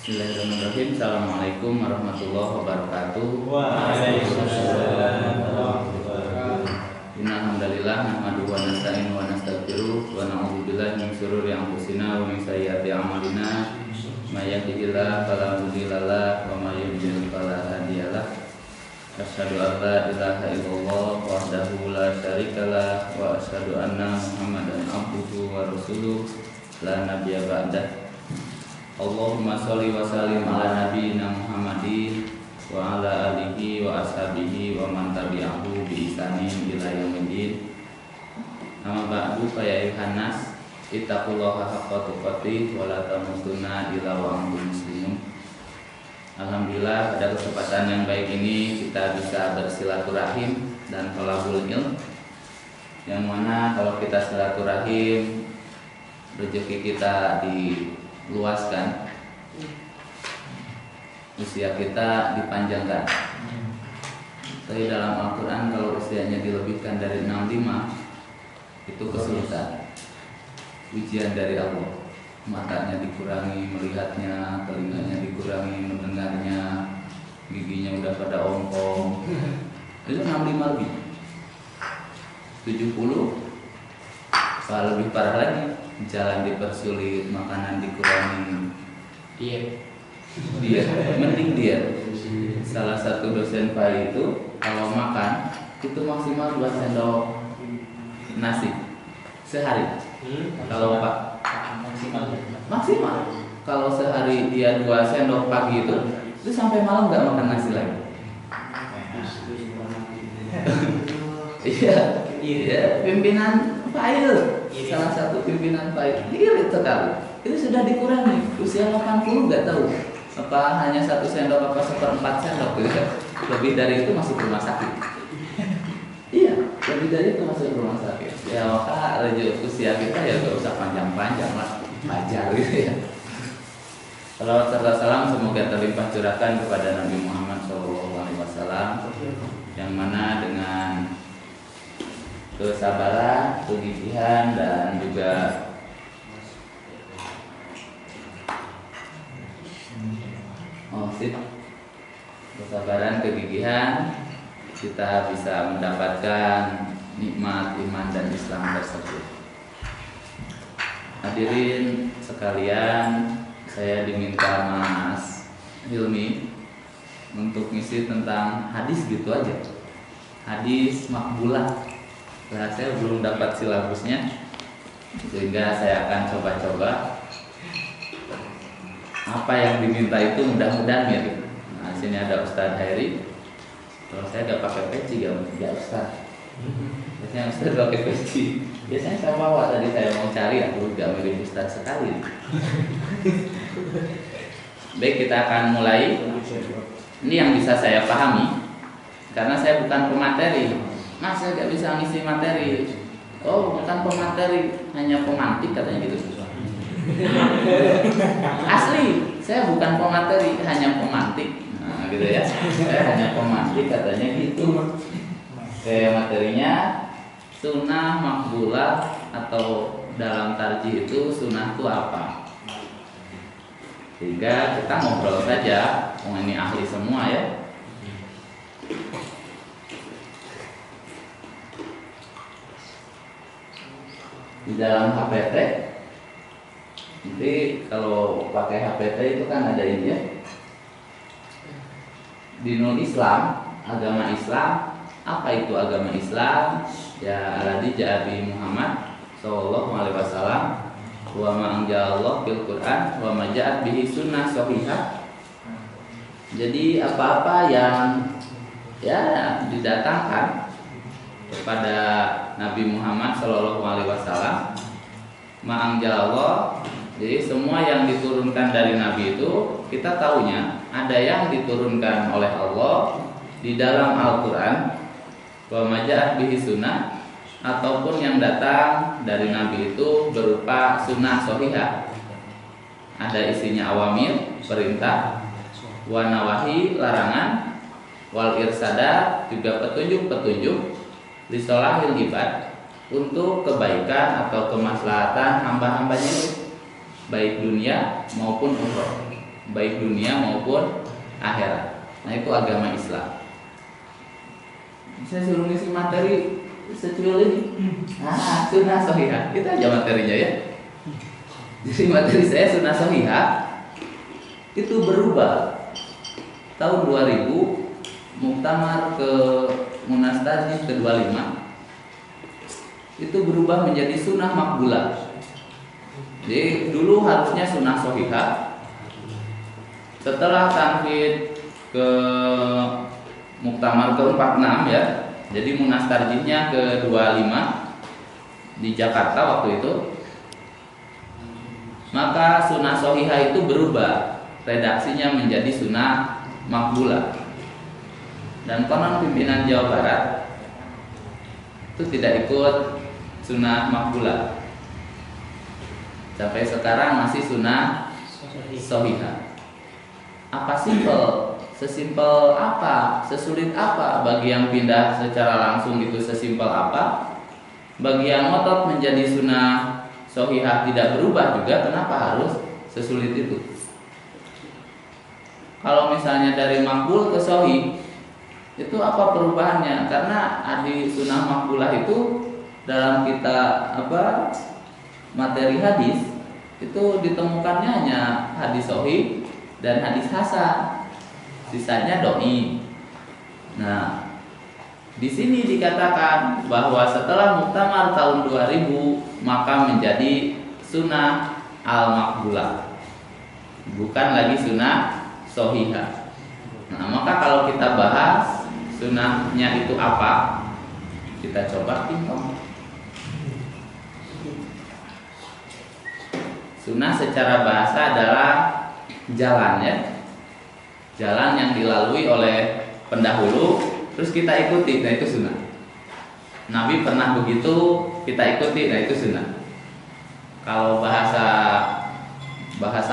Bismillahirrahmanirrahim. Assalamualaikum warahmatullahi wabarakatuh. Waalaikumsalam warahmatullahi wabarakatuh. Innal hamdalillah nahmaduhu wa nasta'inuhu wa nastaghfiruh wa na'udzu billahi min shururi anfusina wa min sayyiati a'malina. May yahdihillahu fala mudilla lahu wa may yudlil fala hadiya lahu. Asyhadu an la ilaha illallah wahdahu la syarika lah wa asyhadu anna Muhammadan abduhu wa rasuluh la nabiyya ba'dah. Allahumma sholli wa sallim ala nabiyyina Muhammadin wa ala alihi wa ashabihi wa man tabi'ahu bi ihsanin ila yaumil. Amma ba'du fa ya ayuhan nas ittaqullaha haqqa tuqatih wa la tamutunna illa wa antum muslimun. Alhamdulillah pada kesempatan yang baik ini kita bisa bersilaturahim dan thalabul ilm, yang mana kalau kita silaturahim rezeki kita diluaskan, usia kita dipanjangkan. Tapi dalam Al-Quran kalau usianya dilebihkan dari 65 itu kesulitan, ujian dari Allah. Matanya dikurangi melihatnya, telinganya dikurangi mendengarnya, giginya udah pada ompong. Itu 65 lebih 70. Kalau lebih parah lagi, jalan dipersulit, makanan dikurangi. Diet, mending diet. Salah satu dosen PAI itu kalau makan itu maksimal 2 sendok nasi sehari. Kalau Pak maksimal. Kalau sehari dia 2 sendok pagi itu sampai malam nggak makan nasi lagi. Iya, pimpinan PAI, salah satu pimpinan PAI, irit sekali. Itu sudah dikurangi, usia 80 nggak tahu. Apa hanya 1 sendok apa 1/4 sendok gitu kan. Lebih dari itu masuk rumah sakit. Iya, lebih dari itu masuk rumah sakit. Ya maka usia kita ya gak usah panjang-panjang lah, wajar gitu ya. Salawat serta salam semoga terlimpah curahkan kepada Nabi Muhammad SAW, yang mana dengan kesabaran, kegigihan dan juga kesabaran, kegigihan, kita bisa mendapatkan nikmat iman dan Islam tersebut. Hadirin sekalian, saya diminta Mas Hilmi untuk ngisi tentang hadis gitu aja. Hadis makbulah. Nah, saya belum dapat silabusnya, sehingga saya akan coba-coba. Apa yang diminta itu mudah-mudahan mirip. Nah, sini ada Ustadz Hairi. Kalau saya gak pakai peci ya Ustadz. Biasanya Ustadz pakai peci. Biasanya saya bawa, tadi saya mau cari, aku gak mirip Ustadz sekali. Baik, kita akan mulai. Ini yang bisa saya pahami, karena saya bukan pemateri. Mas, saya gak bisa ngisi materi. Oh, bukan pemateri, hanya pemantik katanya gitu. Asli, saya bukan pemateri, hanya pemantik. Nah, gitu ya. Saya hanya pemantik katanya gitu. Kayak materinya sunnah makbulah, atau dalam tarjih itu sunnah itu apa? Sehingga kita ngobrol saja, ini ahli semua ya. Di dalam HPT, jadi kalau pakai HPT itu kan ada ini ya, dinul Islam, agama Islam. Apa itu agama Islam? Ya alladzi ja'a bi Muhammad sallallahu alaihi wasallam wa ma anzalallahu fil Qur'an wa ma ja'at bihi sunnah shahihah. Jadi apa-apa yang ya didatangkan kepada Nabi Muhammad sallallahu alaihi wasallam, ma anzalallahu. Jadi semua yang diturunkan dari Nabi itu kita taunya ada yang diturunkan oleh Allah di dalam Al-Qur'an, wa maja'at bihi sunnah, ataupun yang datang dari Nabi itu berupa sunnah shahihah. Ada isinya awamir, perintah, wa nawahi, larangan, wal irsada, juga petunjuk-petunjuk, li sholahil ibad, untuk kebaikan atau kemaslahatan hamba-hambanya itu, baik dunia maupun ukhra. baik dunia maupun akhirat. Nah, itu agama Islam. Saya suruh ngisi materi secuil ini. Sunnah shahihah. Itu aja materinya ya. Jadi materi saya sunnah shahihah itu berubah tahun 2000 muktamar ke Munas Tajid ke-25 itu berubah menjadi sunnah makbulah. Jadi dulu harusnya sunnah shahihah. Setelah tanfid ke muktamar ke-46 ya. Jadi Munas Tarjihnya ke-25 di Jakarta waktu itu. Maka sunnah shahihah itu berubah redaksinya menjadi sunnah makbulah. Dan konon pimpinan Jawa Barat itu tidak ikut sunnah makbulah. Sampai sekarang masih sunnah shahihah. Apa sesimpel apa, sesulit apa bagi yang pindah secara langsung itu sesimpel apa? Bagi yang ngotot menjadi sunnah shahihah tidak berubah juga, kenapa harus sesulit itu? Kalau misalnya dari makbul ke shahih, itu apa perubahannya? Karena di sunnah makbulah itu dalam kita materi hadis itu ditemukannya hanya hadis shahih dan hadis hasan, sisanya doi. Nah, di sini dikatakan bahwa setelah muktamar tahun 2000 maka menjadi sunnah al-makbulah, bukan lagi sunnah shahihah. Nah, maka kalau kita bahas sunnahnya itu apa, kita coba hitung. Sunnah secara bahasa adalah jalan ya, jalan yang dilalui oleh pendahulu terus kita ikuti, nah itu sunnah. Nabi pernah begitu, kita ikuti, nah itu sunnah. Kalau bahasa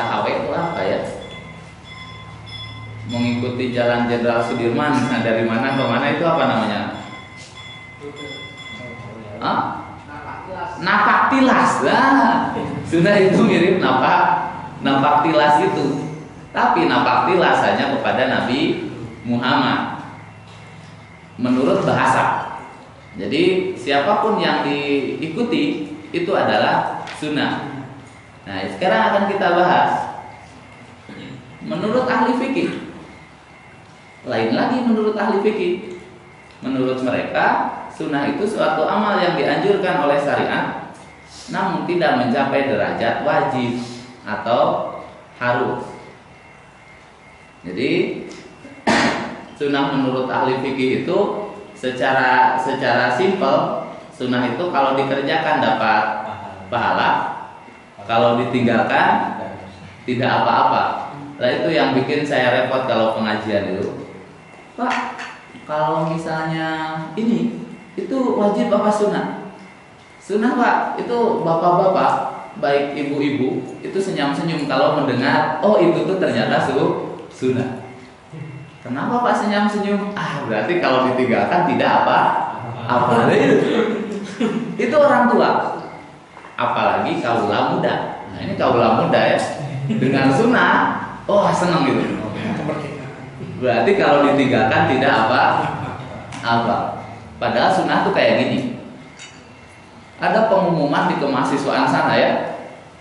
HW itu apa ya? Mengikuti jalan Jenderal Sudirman, nah dari mana ke mana itu apa namanya? Napak tilas. Nah, sunnah itu mirip napak tilas itu. Tapi napak tilas hanya kepada Nabi Muhammad menurut bahasa. Jadi siapapun yang diikuti itu adalah sunnah. Nah, sekarang akan kita bahas menurut ahli fikih. Lain lagi menurut ahli fikih. Menurut mereka, sunnah itu suatu amal yang dianjurkan oleh syariat, namun tidak mencapai derajat wajib atau harus. Jadi sunnah menurut ahli fikih itu secara simpel, sunnah itu kalau dikerjakan dapat pahala, kalau ditinggalkan tidak apa-apa. Nah, itu yang bikin saya repot kalau pengajian itu. Pak, kalau misalnya ini itu wajib apa sunnah? Sunnah Pak, itu bapak-bapak baik ibu-ibu itu senyum-senyum kalau mendengar oh itu tuh ternyata sunnah. Kenapa Pak senyum-senyum? Berarti kalau ditinggalkan tidak apa itu orang tua. Apalagi kaula muda. Nah, ini kaula muda ya. Dengan sunnah, senang gitu. Berarti kalau ditinggalkan tidak apa. Padahal sunnah tuh kayak gini. Ada pengumuman di kemahasiswaan sana ya.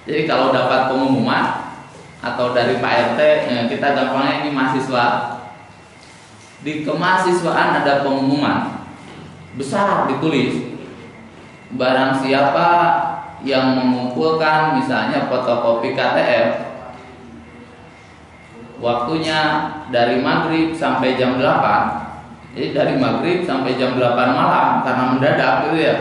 Jadi kalau dapat pengumuman atau dari Pak RT, kita gampangnya ini mahasiswa. Di kemahasiswaan ada pengumuman besar ditulis, barang siapa yang mengumpulkan misalnya fotokopi KTM, waktunya dari maghrib sampai jam 8. Jadi dari maghrib sampai jam 8 malam karena mendadak gitu ya,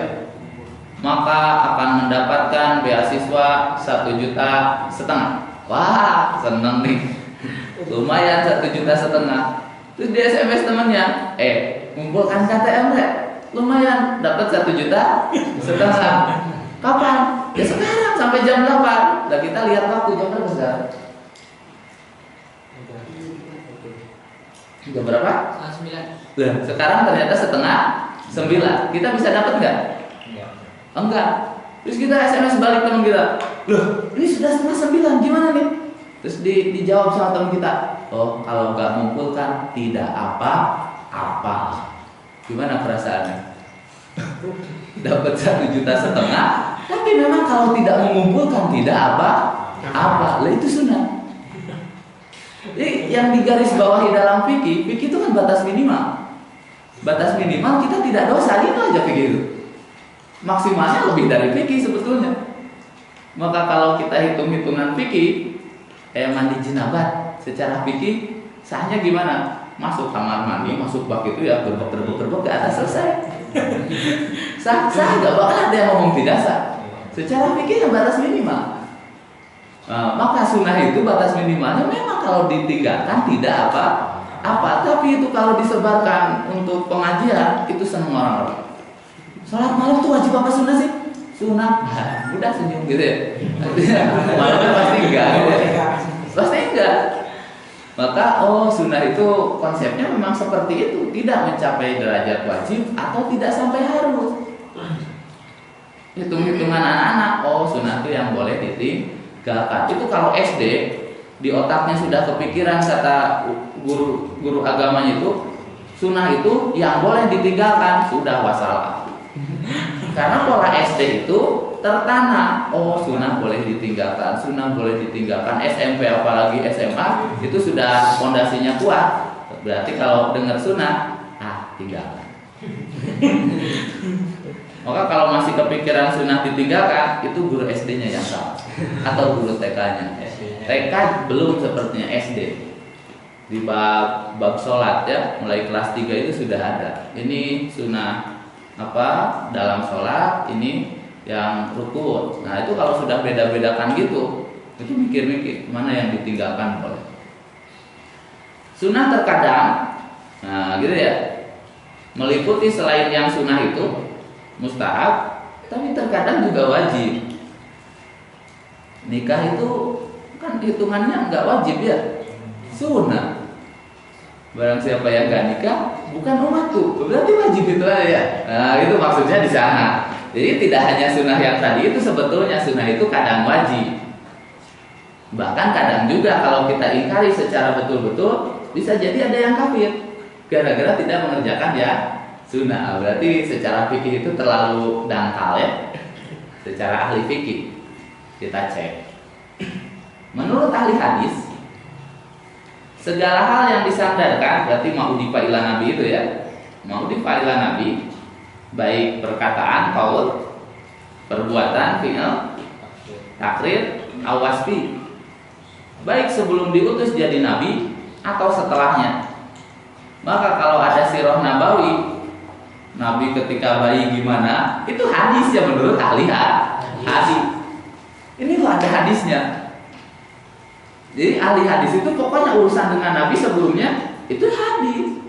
maka akan mendapatkan beasiswa 1,5 juta. Wah, seneng nih. Lumayan 1,5 juta. Terus di SMS temannya, kumpulkan KTM deh. Lumayan, dapat 1,5 juta. Kapan? Ya sekarang sampai jam 8. Dan kita lihat waktu jam berapa sekarang? Jam berapa? 9. Sekarang ternyata 8:30. Kita bisa dapat nggak? Enggak. Terus kita SMS balik teman kita. Loh, ini sudah 8:30, gimana nih? Terus dijawab sama teman kita, oh kalau nggak mengumpulkan tidak apa-apa. Gimana perasaannya? Dapat 1,5 juta, tapi memang kalau tidak mengumpulkan tidak apa-apa. Lah itu sunnah. Jadi yang digarisbawahi dalam fikih itu kan batas minimal. Batas minimal kita tidak dosa, itu aja fikih itu. Maksimalnya lebih dari fikih sebetulnya. Maka kalau kita hitung-hitungan fikih, mandi jenabat secara fikih sahnya gimana? Masuk kamar mandi, masuk bak itu ya gerbek ke atas, selesai. Sah nggak bakal ada yang ngomong tidak sah. Secara fikih yang batas minimal. Maka sunnah itu batas minimalnya memang kalau ditinggalkan tidak apa-apa. Tapi itu kalau disebarkan untuk pengajian itu seneng orang-orang. Sholat malam tuh wajib apa sunnah sih? Sunnah. Udah senyum gitu ya. Malamnya pasti enggak. Gitu ya. Pasti enggak. Maka sunnah itu konsepnya memang seperti itu, tidak mencapai derajat wajib atau tidak sampai harus. Hitung-hitungan anak-anak, sunnah itu yang boleh ditinggalkan. Itu kalau SD di otaknya sudah kepikiran kata guru agamanya itu, sunnah itu yang boleh ditinggalkan, sudah wassalam. Karena pola SD itu tertanam, sunnah boleh ditinggalkan, SMP apalagi SMA itu sudah fondasinya kuat. Berarti kalau dengar sunnah, tinggalkan. Maka kalau masih kepikiran sunnah ditinggalkan, itu guru SD-nya yang salah atau guru TK-nya. TK belum sepertinya SD. Di bab sholat ya, mulai kelas 3 itu sudah ada. Ini sunnah dalam sholat, ini yang rukun. Nah itu kalau sudah beda-bedakan gitu, itu mikir-mikir mana yang ditinggalkan boleh. Sunnah terkadang, gitu ya, meliputi selain yang sunnah itu mustahab, tapi terkadang juga wajib. Nikah itu kan hitungannya nggak wajib ya, sunnah. Barang siapa yang gak nikah bukan umatku, berarti wajib itu ya. Nah itu maksudnya di sana. Jadi tidak hanya sunnah yang tadi itu, sebetulnya sunnah itu kadang wajib. Bahkan kadang juga kalau kita ingkari secara betul-betul, bisa jadi ada yang kafir gara-gara tidak mengerjakan ya sunnah. Berarti secara fikih itu terlalu dangkal ya. Secara ahli fikih kita cek. Menurut ahli hadis, segala hal yang disandarkan, berarti ma'udifa ila nabi itu ya, ma'udifa ila nabi, baik perkataan, qaul, perbuatan, fi'il, takrir, awasfi, baik sebelum diutus jadi nabi atau setelahnya. Maka kalau ada sirah nabawi, nabi ketika bayi gimana, itu hadis ya menurut ahli hadis. Ini tuh ada hadisnya. Jadi ahli hadis itu pokoknya urusan dengan nabi sebelumnya itu hadis.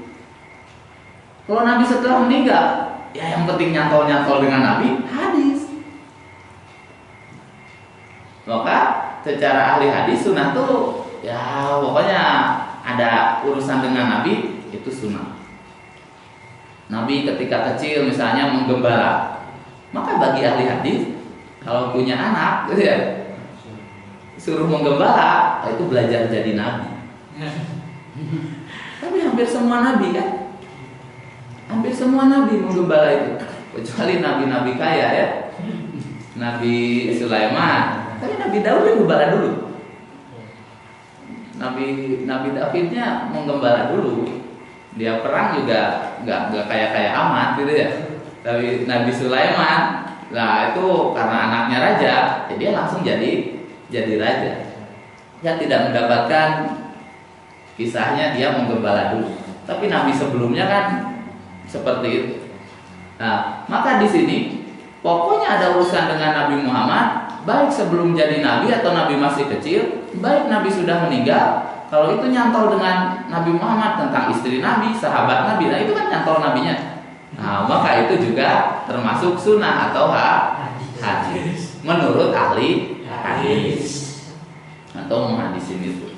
Kalau nabi setelah meninggal, ya yang penting nyantol-nyantol dengan nabi hadis. Maka secara ahli hadis sunnah tuh ya pokoknya ada urusan dengan nabi itu sunnah. Nabi ketika kecil misalnya menggembala, maka bagi ahli hadis kalau punya anak gitu ya, suruh menggembala, itu belajar jadi nabi. Tapi hampir semua nabi kan, hampir semua nabi menggembala itu, kecuali nabi-nabi kaya ya, Nabi Sulaiman. Tapi Nabi Daud yang gembala dulu. Nabi Davidnya menggembala dulu. Dia perang juga nggak kayak amat gitu ya. Tapi Nabi Sulaiman, nah itu karena anaknya raja, jadi dia langsung jadi raja. Dia tidak mendapatkan kisahnya dia menggembala dulu. Tapi nabi sebelumnya kan seperti itu. Nah, maka di sini pokoknya ada urusan dengan Nabi Muhammad, baik sebelum jadi nabi atau nabi masih kecil, baik nabi sudah meninggal. Kalau itu nyantol dengan Nabi Muhammad tentang istri Nabi, sahabat Nabi, nah itu kan nyantol nabinya. Nah, maka itu juga termasuk sunnah atau hadis menurut ahli hadis atau muhadisin itu.